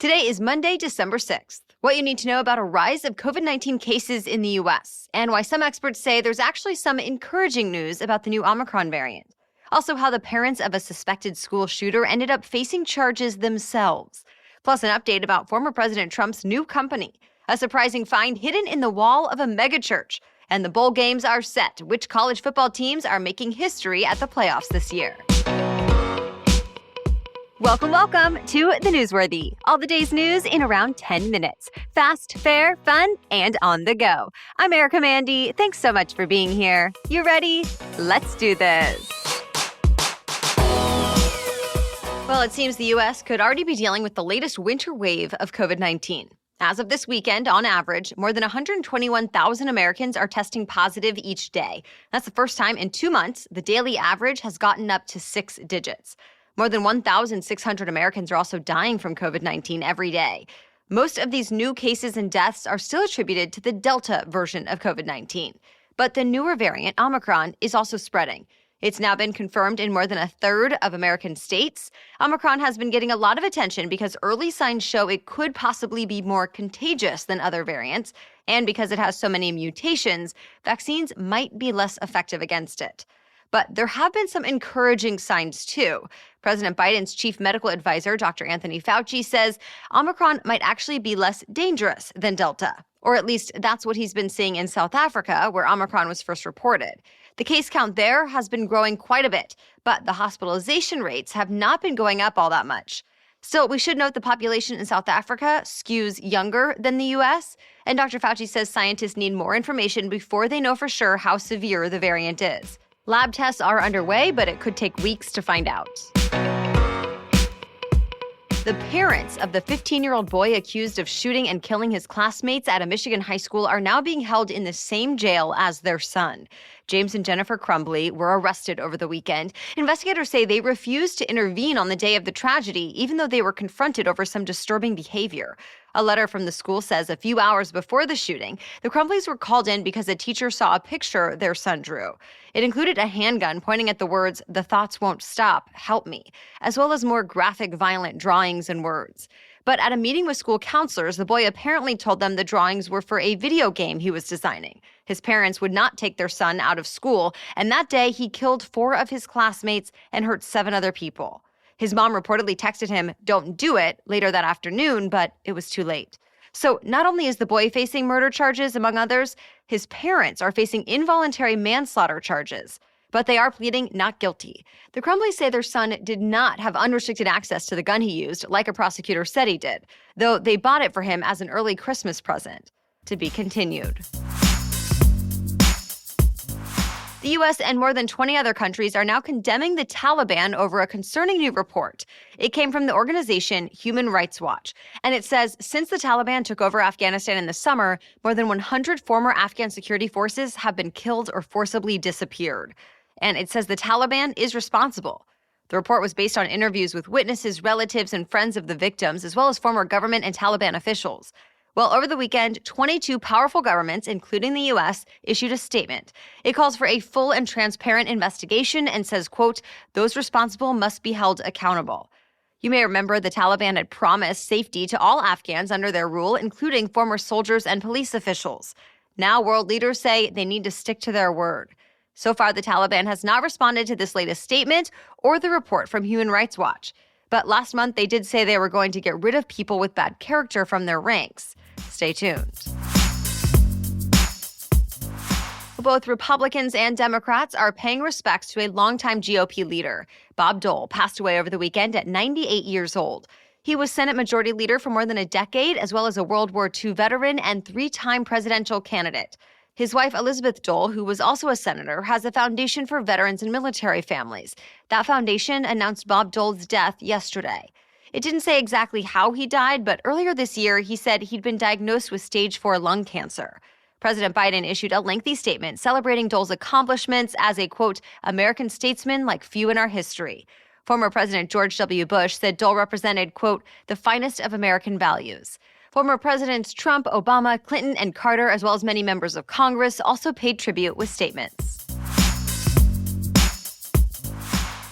Today is Monday, December 6th. What you need to know about a rise of COVID-19 cases in the U.S. and why some experts say there's actually some encouraging news about the new Omicron variant. Also, how the parents of a suspected school shooter ended up facing charges themselves. Plus, an update about former President Trump's new company, a surprising find hidden in the wall of a megachurch. And the bowl games are set. Which college football teams are making history at the playoffs this year? Welcome to The Newsworthy. All the day's news in around 10 minutes. Fast, fair, fun, and on the go. I'm Erica Mandy. Thanks so much for being here. You ready? Let's do this. Well, it seems the U.S. could already be dealing with the latest winter wave of COVID-19. As of this weekend, on average, more than 121,000 Americans are testing positive each day. That's the first time in 2 months the daily average has gotten up to 6 digits. More than 1,600 Americans are also dying from COVID-19 every day. Most of these new cases and deaths are still attributed to the Delta version of COVID-19. But the newer variant, Omicron, is also spreading. It's now been confirmed in more than a third of American states. Omicron has been getting a lot of attention because early signs show it could possibly be more contagious than other variants. And because it has so many mutations, vaccines might be less effective against it. But there have been some encouraging signs, too. President Biden's chief medical advisor, Dr. Anthony Fauci, says Omicron might actually be less dangerous than Delta. Or at least that's what he's been seeing in South Africa, where Omicron was first reported. The case count there has been growing quite a bit, but the hospitalization rates have not been going up all that much. Still, we should note the population in South Africa skews younger than the U.S., and Dr. Fauci says scientists need more information before they know for sure how severe the variant is. Lab tests are underway, but it could take weeks to find out. The parents of the 15-year-old boy accused of shooting and killing his classmates at a Michigan high school are now being held in the same jail as their son. James and Jennifer Crumbly were arrested over the weekend. Investigators say they refused to intervene on the day of the tragedy, even though they were confronted over some disturbing behavior. A letter from the school says a few hours before the shooting, the Crumblys were called in because a teacher saw a picture their son drew. It included a handgun pointing at the words, "The thoughts won't stop, help me," as well as more graphic, violent drawings and words. But at a meeting with school counselors, the boy apparently told them the drawings were for a video game he was designing. His parents would not take their son out of school, and that day he killed 4 of his classmates and hurt 7 other people. His mom reportedly texted him, "Don't do it," later that afternoon, but it was too late. So not only is the boy facing murder charges, among others, his parents are facing involuntary manslaughter charges. But they are pleading not guilty. The Crumblys say their son did not have unrestricted access to the gun he used, like a prosecutor said he did, though they bought it for him as an early Christmas present. To be continued. The U.S. and more than 20 other countries are now condemning the Taliban over a concerning new report. It came from the organization Human Rights Watch, and it says since the Taliban took over Afghanistan in the summer, more than 100 former Afghan security forces have been killed or forcibly disappeared. And it says the Taliban is responsible. The report was based on interviews with witnesses, relatives, and friends of the victims, as well as former government and Taliban officials. Well, over the weekend, 22 powerful governments, including the U.S., issued a statement. It calls for a full and transparent investigation and says, quote, "Those responsible must be held accountable." You may remember the Taliban had promised safety to all Afghans under their rule, including former soldiers and police officials. Now world leaders say they need to stick to their word. So far, the Taliban has not responded to this latest statement or the report from Human Rights Watch. But last month, they did say they were going to get rid of people with bad character from their ranks. Stay tuned. Both Republicans and Democrats are paying respects to a longtime GOP leader. Bob Dole passed away over the weekend at 98 years old. He was Senate Majority Leader for more than a decade, as well as a World War II veteran and 3-time presidential candidate. His wife, Elizabeth Dole, who was also a senator, has a foundation for veterans and military families. That foundation announced Bob Dole's death yesterday. It didn't say exactly how he died, but earlier this year, he said he'd been diagnosed with stage 4 lung cancer. President Biden issued a lengthy statement celebrating Dole's accomplishments as a, quote, American statesman like few in our history. Former President George W. Bush said Dole represented, quote, the finest of American values. Former Presidents Trump, Obama, Clinton, and Carter, as well as many members of Congress, also paid tribute with statements.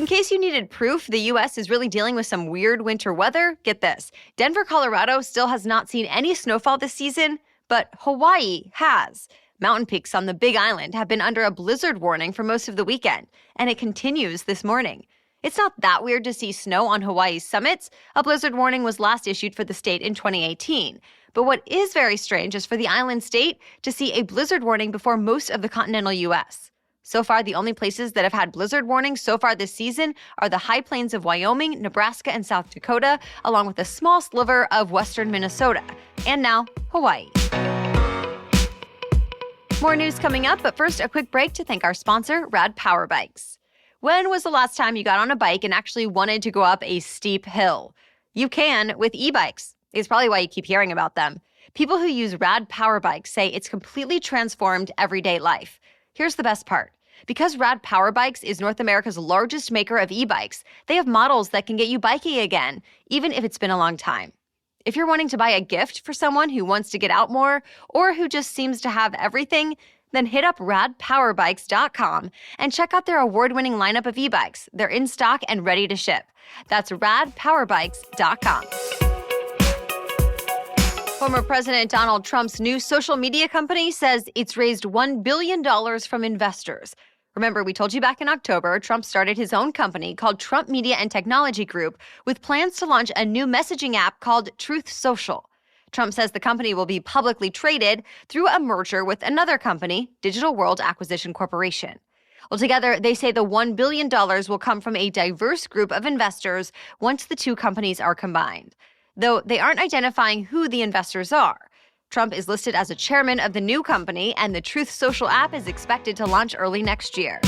In case you needed proof the U.S. is really dealing with some weird winter weather, get this. Denver, Colorado still has not seen any snowfall this season, but Hawaii has. Mountain peaks on the Big Island have been under a blizzard warning for most of the weekend, and it continues this morning. It's not that weird to see snow on Hawaii's summits. A blizzard warning was last issued for the state in 2018. But what is very strange is for the island state to see a blizzard warning before most of the continental U.S. So far, the only places that have had blizzard warnings so far this season are the high plains of Wyoming, Nebraska, and South Dakota, along with a small sliver of western Minnesota. And now, Hawaii. More news coming up, but first, a quick break to thank our sponsor, Rad Power Bikes. When was the last time you got on a bike and actually wanted to go up a steep hill? You can with e-bikes. It's probably why you keep hearing about them. People who use Rad Power Bikes say it's completely transformed everyday life. Here's the best part. Because Rad Power Bikes is North America's largest maker of e-bikes, they have models that can get you biking again, even if it's been a long time. If you're wanting to buy a gift for someone who wants to get out more or who just seems to have everything, then hit up radpowerbikes.com and check out their award-winning lineup of e-bikes. They're in stock and ready to ship. That's radpowerbikes.com. Former President Donald Trump's new social media company says it's raised $1 billion from investors. Remember, we told you back in October, Trump started his own company called Trump Media and Technology Group with plans to launch a new messaging app called Truth Social. Trump says the company will be publicly traded through a merger with another company, Digital World Acquisition Corporation. Altogether, they say the $1 billion will come from a diverse group of investors once the two companies are combined. Though they aren't identifying who the investors are. Trump is listed as a chairman of the new company, and the Truth Social app is expected to launch early next year.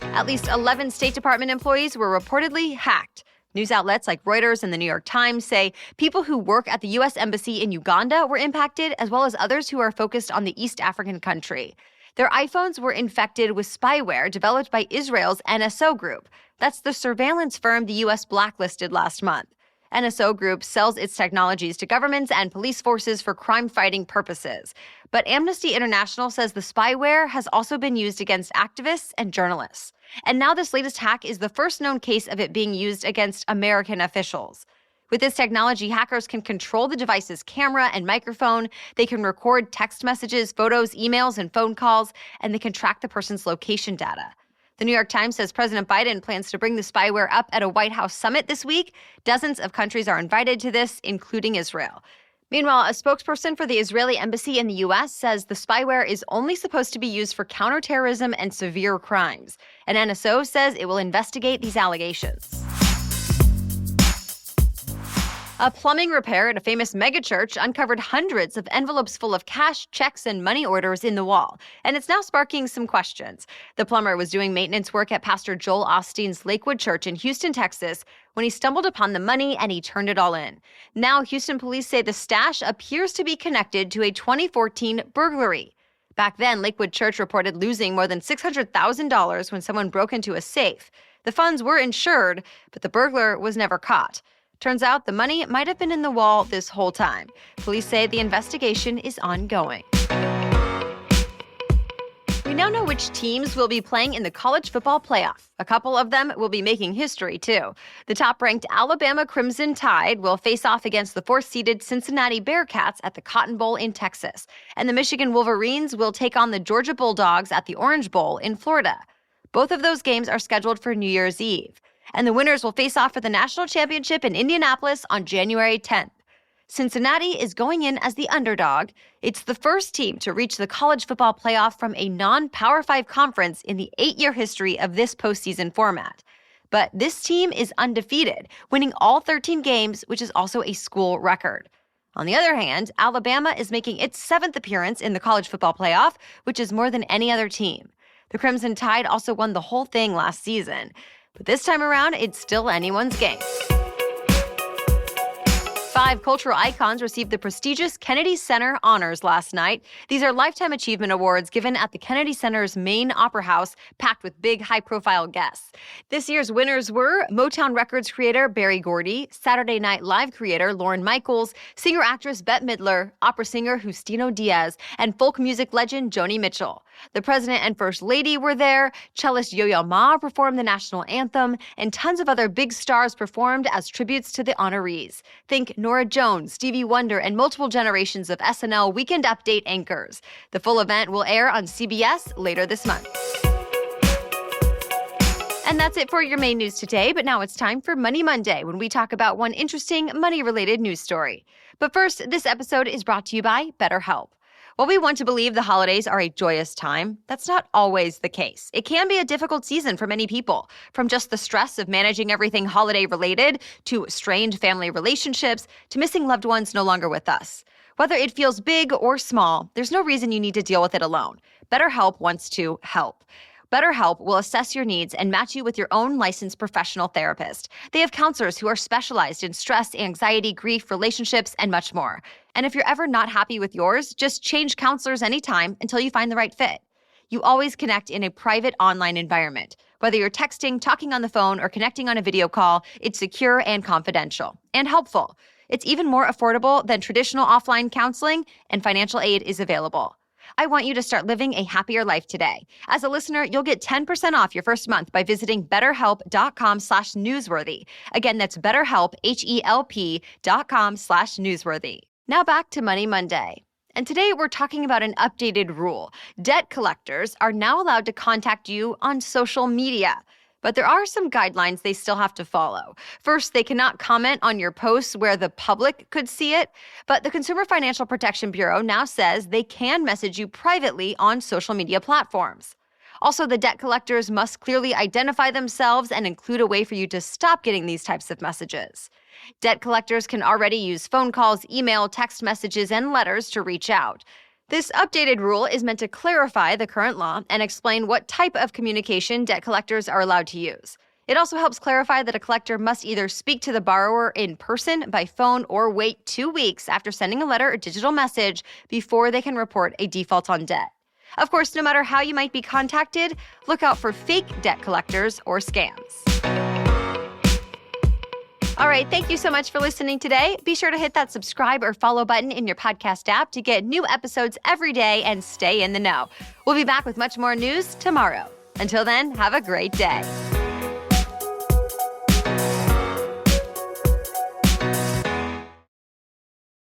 At least 11 State Department employees were reportedly hacked. News outlets like Reuters and the New York Times say people who work at the U.S. Embassy in Uganda were impacted, as well as others who are focused on the East African country. Their iPhones were infected with spyware developed by Israel's NSO Group. That's the surveillance firm the U.S. blacklisted last month. NSO Group sells its technologies to governments and police forces for crime-fighting purposes. But Amnesty International says the spyware has also been used against activists and journalists. And now this latest hack is the first known case of it being used against American officials. With this technology, hackers can control the device's camera and microphone, they can record text messages, photos, emails, and phone calls, and they can track the person's location data. The New York Times says President Biden plans to bring the spyware up at a White House summit this week. Dozens of countries are invited to this, including Israel. Meanwhile, a spokesperson for the Israeli embassy in the U.S. says the spyware is only supposed to be used for counterterrorism and severe crimes. And NSO says it will investigate these allegations. A plumbing repair at a famous megachurch uncovered hundreds of envelopes full of cash, checks, and money orders in the wall, and it's now sparking some questions. The plumber was doing maintenance work at Pastor Joel Osteen's Lakewood Church in Houston, Texas, when he stumbled upon the money and he turned it all in. Now, Houston police say the stash appears to be connected to a 2014 burglary. Back then, Lakewood Church reported losing more than $600,000 when someone broke into a safe. The funds were insured, but the burglar was never caught. Turns out the money might have been in the wall this whole time. Police say the investigation is ongoing. We now know which teams will be playing in the college football playoff. A couple of them will be making history, too. The top-ranked Alabama Crimson Tide will face off against the fourth-seeded Cincinnati Bearcats at the Cotton Bowl in Texas. And the Michigan Wolverines will take on the Georgia Bulldogs at the Orange Bowl in Florida. Both of those games are scheduled for New Year's Eve. And the winners will face off for the national championship in Indianapolis on January 10th. Cincinnati is going in as the underdog. It's the first team to reach the college football playoff from a non-Power 5 conference in the 8-year history of this postseason format. But this team is undefeated, winning all 13 games, which is also a school record. On the other hand, Alabama is making its 7th appearance in the college football playoff, which is more than any other team. The Crimson Tide also won the whole thing last season. But this time around, it's still anyone's game. 5 5 cultural icons received the prestigious Kennedy Center Honors last night. These are Lifetime Achievement Awards given at the Kennedy Center's main opera house, packed with big, high-profile guests. This year's winners were Motown Records creator Berry Gordy, Saturday Night Live creator Lorne Michaels, singer-actress Bette Midler, opera singer Justino Diaz, and folk music legend Joni Mitchell. The President and First Lady were there, cellist Yo-Yo Ma performed the national anthem, and tons of other big stars performed as tributes to the honorees. Think Norah Jones, Stevie Wonder, and multiple generations of SNL Weekend Update anchors. The full event will air on CBS later this month. And that's it for your main news today, but now it's time for Money Monday, when we talk about one interesting money-related news story. But first, this episode is brought to you by BetterHelp. While we want to believe the holidays are a joyous time, that's not always the case. It can be a difficult season for many people, from just the stress of managing everything holiday-related, to strained family relationships, to missing loved ones no longer with us. Whether it feels big or small, there's no reason you need to deal with it alone. BetterHelp wants to help. BetterHelp will assess your needs and match you with your own licensed professional therapist. They have counselors who are specialized in stress, anxiety, grief, relationships, and much more. And if you're ever not happy with yours, just change counselors anytime until you find the right fit. You always connect in a private online environment. Whether you're texting, talking on the phone, or connecting on a video call, it's secure and confidential and helpful. It's even more affordable than traditional offline counseling, and financial aid is available. I want you to start living a happier life today. As a listener, you'll get 10% off your first month by visiting betterhelp.com/newsworthy. Again, that's betterhelp, HELP.com/newsworthy. Now back to Money Monday. And today we're talking about an updated rule. Debt collectors are now allowed to contact you on social media. But there are some guidelines they still have to follow. First, they cannot comment on your posts where the public could see it. But the Consumer Financial Protection Bureau now says they can message you privately on social media platforms. Also, the debt collectors must clearly identify themselves and include a way for you to stop getting these types of messages. Debt collectors can already use phone calls, email, text messages, and letters to reach out. This updated rule is meant to clarify the current law and explain what type of communication debt collectors are allowed to use. It also helps clarify that a collector must either speak to the borrower in person, by phone, or wait 2 weeks after sending a letter or digital message before they can report a default on debt. Of course, no matter how you might be contacted, look out for fake debt collectors or scams. All right, thank you so much for listening today. Be sure to hit that subscribe or follow button in your podcast app to get new episodes every day and stay in the know. We'll be back with much more news tomorrow. Until then, have a great day.